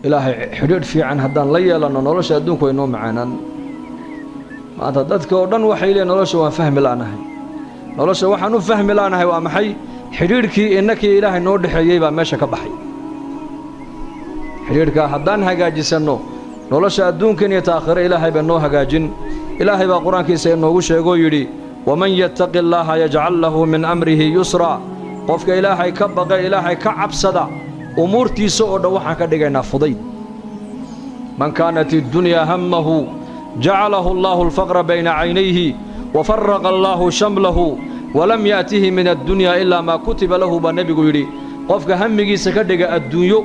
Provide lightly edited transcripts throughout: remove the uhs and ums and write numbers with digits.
إلهي حدود في عن هدان ليا لأنه نولش أدونك وينو معانا ما تددك ودن وحيلي نولش وفهم لانهي نولش وحنو فهم لانهي وامحي حدودك إنك إلهي نود حييبا ماشا كبحي حدودك هدان هجاجسنو نولش أدونك يتأخر إلهي بنو هجاجن إلهي بقرآن كيسي إنه وشيغو يري ومن يتق الله يجعل له من أمره يسرا قفك إلهي كبغى إلهي كعبسدا أمورتي سؤال وحنا كدينا فضيل من كانت الدنيا همه جعله الله الفقر بين عينيه وفرق الله شمله ولم يأته من الدنيا إلا ما كتب له بنبي يري قفك همجي سكدج الدنيا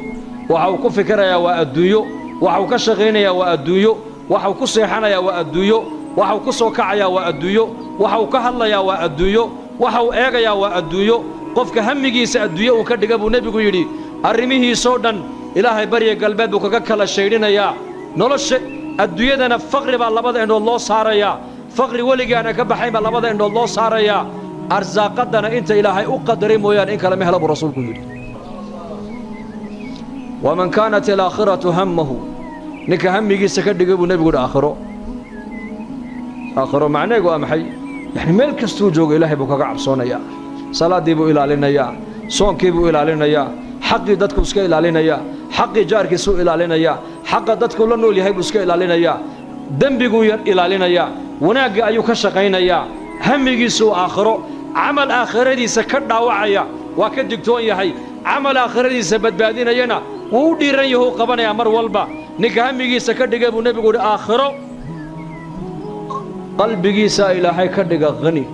وحو كفكر يا والدنيا وحو كشغين يا والدنيا وحو كصيحنا يا والدنيا وحو كسوكع يا والدنيا وحو كهلا يا والدنيا وحو إيجا يا والدنيا قفك همجي سأدنيا وكدج بنبي يري arrimihi soo dhan ilaahay bariye galbeed buu kaga kala sheedinaya nolosha adduunyadana faqri baa labada indhood loo saaraya faqri waligaana ka baxay baa labada indhood loo saaraya arsaaqadana inta ilaahay u qadaray mooyaan in kala mehelaba rasuulku yiri waman kanat al-akhiratu hammuhu ninka hamigiisa ka dhigay buu nabigu aakhiro macnaheedu waa maxay yani meel kastuu joogo ilaahay buu kaga cabsoonaya salaadii buu ilaalinaya soonkii buu ilaalinaya حقي دتك وسكي إلالينيا حقي جارك سوء إلالينيا حق دتك ولا نولي هاي وسكي إلالينيا ذنبي غير إلالينيا وناقي أيوك شقينيا همي سوء آخره عمل آخر دي سكت وعيا وكد دكتور يهي عمل آخر دي سبت بعدين ينا ودي ريه قبنا يا مر والبا نك همي سكت دقة النبي يقول آخره قلبي سائل هاي كدقة غني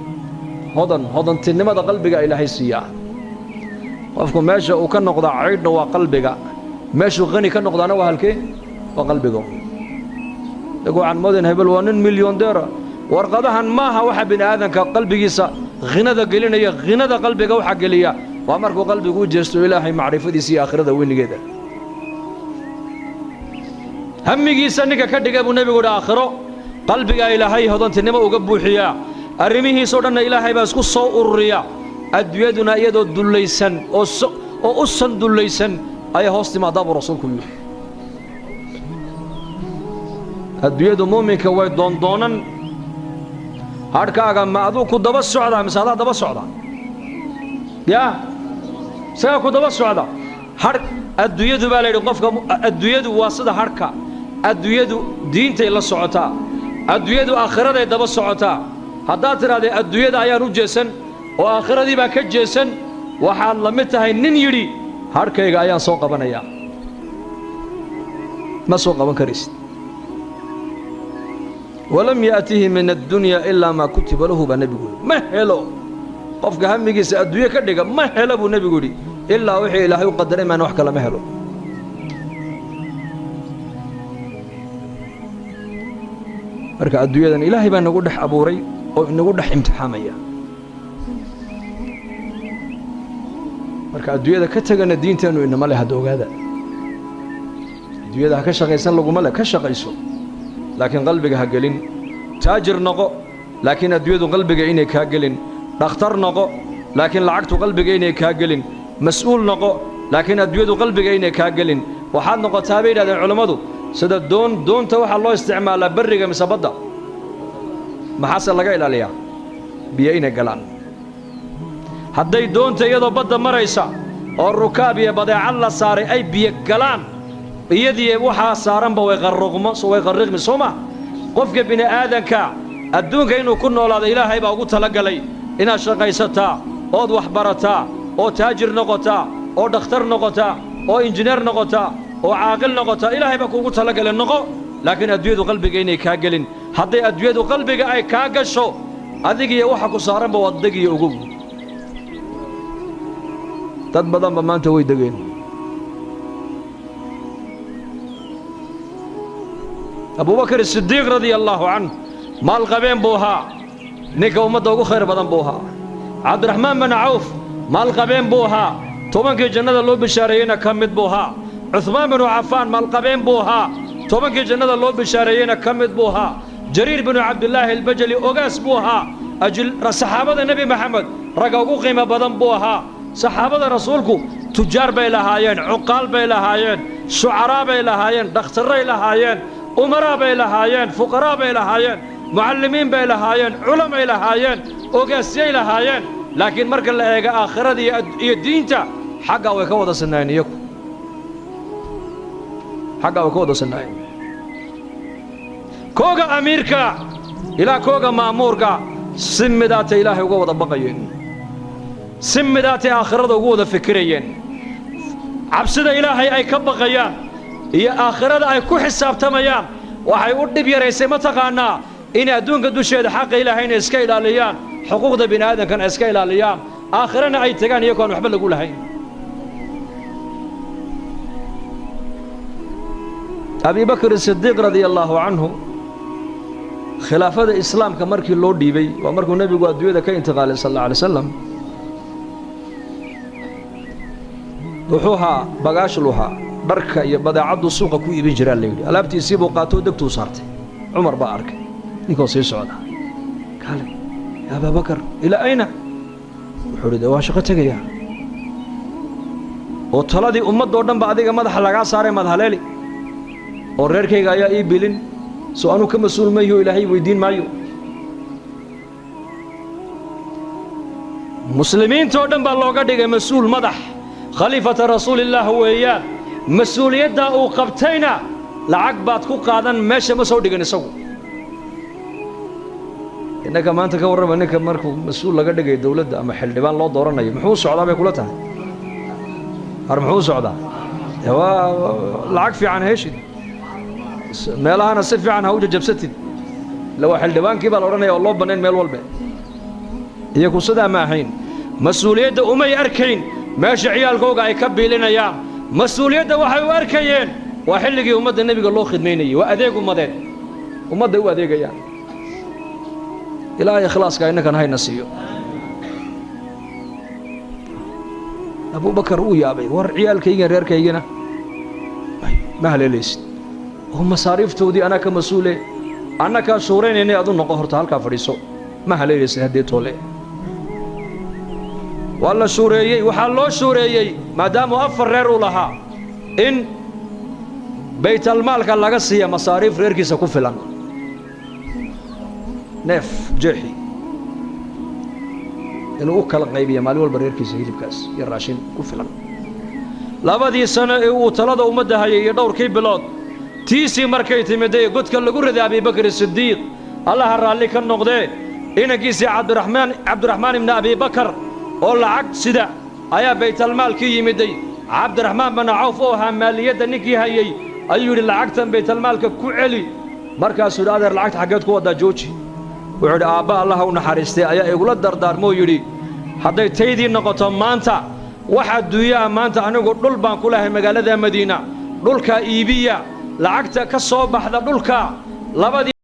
هضن تنما ده قلبي إلى هاي سيا qofku meesha uu ka noqdo ciidna waa qalbiga meesha qani ka noqdana waa halkee waa qalbiga lagu aan moodin hebel waa nin milyaneer warqadahan maaha waxa bini aadanka qalbigiisa qinada gelinaya qinada qalbiga waxa geliya waa markuu qalbigu u jeesto ilaahay macrifadiisa iyo aakhirada weynigeeda hamigiisa ninka ka dhigay buu nabigu aakhiro qalbiga ilaahay hodantinimo uga buuxiya arrimihiisa oo dhan ilaahay baa isku soo ururiya adduunyaduna iyadoo dulaysan oo u san dulaysan ay hoosti maadaama rasuulku yiri adduunyadu muuminka way doondoonan harkaaga ma aduu ku daba socda mise adaa daba socda ya saga ku daba socda har adduunyadu baa leeyahay qofka adduunyadu waa sida harka adduunyadu diintay la socotaa adduunyadu aakhiraday daba socotaa haddaad tiraahdo adduunyada ayaan u jeesan oo aakhiradii baa ka jeesan waxaad la mid tahay nin yidhi harkayga ayaan soo qabanayaa ma soo qaban karaysid walam yaatihi min addunya ilaa maa kutiba lahu baa nebigu yidhi ma helo qofka hamigiisa adduunye ka dhiga ma helo buu nebigu yidhi ilaa wixii ilaahay u qadaray maana wax kale ma helo marka adduunyadan ilaahay baa nagu dhex abuuray oo inagu dhex imtixaamaya marka adduunyada ka tagana diinteenu inama leh hada ogaada adduunyada ha ka shaqaysan laguma leh ka shaqayso laakiin qalbiga ha gelin taajir noqo laakiin adduunyadu qalbiga inay kaa gelin dhakhtar noqo laakiin lacagtu qalbiga inay kaa gelin mas'uul noqo laakiin adduunyadu qalbiga inay kaa gelin waxaad noqotaa bay yidhahdeen culammadu sida doonta waxaa loo isticmaalaa barriga mise badda maxaase laga ilaaliyaa biyo inay galaan hadday doonta iyadoo badda maraysa oo rukaab iyo badeecad la saaray ay biyo galaan iyadii waxaa saaranba way qarriqmi soo ma qofka bini aadanka adduunka inuu ku noolaado ilaahay baa ugu talagalay inaad shaqaysataa ood wax barataa oo taajir noqotaa oo dhakhtar noqotaa oo injineer noqotaa oo caaqil noqotaa ilaahay baa kuugu talagalay noqo laakiin adduunyadu qalbiga inay kaa gelin hadday adduunyadu qalbiga ay kaa gasho adigiyo waxa ku saaranba waad degiyo ogow dad badan ba maanta way degeen abubakar as-siddiq radiyallahu anhu maal qabeen buu ahaa ninka ummadda ugu khayr badan buu ahaa cabdiraxmaan bin cawf maal qabeen buu ahaa tobankii jannada loo bishaareeyeyna ka mid buu ahaa cuthmaan binu cafaan maal qabeen buu ahaa tobankii jannada loo bishaareeyeyna ka mid buu ahaa jariir binu cabdillaahi albajali ogaas buu ahaa saxaabada nebi maxamed ragga ugu qiimo badan buu ahaa saxaabada rasuulku tujaar bay lahaayeen cuqaal bay lahaayeen شعراء بي لهايين دكتوري لهايين أمراء بي لهايين فقراء بي لهايين معلمين بي لهايين علماء لهايين أوغاسيي لهايين لكن مركا لأيغا آخرة دي دينتا حقا ويكوضا سنين يكو حقا ويكوضا سنين كوغا أميركا إلى كوغا ماموركا سمدات إلهي وقوضا بقيين سمدات آخرة وقوضا فكريين عبسد إلهي أي كبقيان هي آخرة أي كحساب تميان وحي ودي بيريسي متقانا إن أدونك دوشيد حق إلهي إسكا إلاليان حقوق دا بني آدم كان إسكا إلاليان آخرنا أي تقان يكون وحبا لقول هاي أبي بكر الصديق رضي الله عنه خلافة الإسلام كمركي اللور ديبي ومركو النبي قوى الدوية كي انتقال صلى الله عليه وسلم وحوها بقاش لوها بركة يبدا عبد السوق كوي بنجرال ليلي ألابتي يسيبوا قاتو دكتو صارتي عمر بارك نيكو سيسعودها قال يا أبا بكر إلى أين؟ وحولي واشقتك يا وطلدي أمد دوردن بعدك مدح لغا ساري مدح ليلي وريركي يا إي بيلين سؤالو كمسؤول مايو إلهي ويدين مايو مسلمين توردن باللوغا ديغا مسؤول مدح خليفة رسول الله وإياه مسؤولية دا وقبتينا لعقبات كو قادن ماشي مسؤول ديغا نسو إنك ما أنت كورب إنك مركو مسؤول لقى دقي الدولة أما حل دبان الله دورنا محوس سعودة بيقولتها محوس سعودة هو العق في عن هيش ما لا أنا صرف عنها وجه جبستي لو حل دبان كيف دورنا يا الله بنين مال والبي يكون صدا ما حين مسؤولية أمي أركين ماشي عيال كوكا يكبي لنا يا مسؤولية وحي أركين وحلقي ومد النبي قال الله خدميني وأذيك ومدين ومد هو أذيك يعني إلهي خلاص كأنك هاي نسيو أبو بكر يا أبي ور عيال كيجن رير كيجنا ما هلليس هم مصاريف تودي أنا كمسؤولة أنا كشورين إني أظن قهرت هالكافريسو ما هلليس هديته له والله شوريي وحلو شوريي ما دام أفر رير لها إن بيت المال كان لقصية مصاريف رير كيس كفلان نف جحي إنه أكل قيبية مالي والبرير كيس هيلب كاس يراشين كفلان لابدي سنة وثلاثة ومدها يدور كي بلاد تيسي مركيتي مدي قد كان لقول ذي أبي بكر الصديق الله الرالي كان نقضي إن كيسي عبد الرحمن بن أبي بكر والله عقد سدا أيا بيت المال كي يمدي عبد الرحمن بن عوف أوها مالية نكي هاي أيوري العقد بيت المال كوعلي مركز سودادر العقد حقت كودا جوجي وعد آباء الله ونحرسته أيا يقول الدردار مو يري حتى تيدي نقطة مانتا واحد دويا مانتا أنا قلت بان كلها مقالة مدينة دولكا إيبيا لعقد كالصوب بحذا دولكا لبدي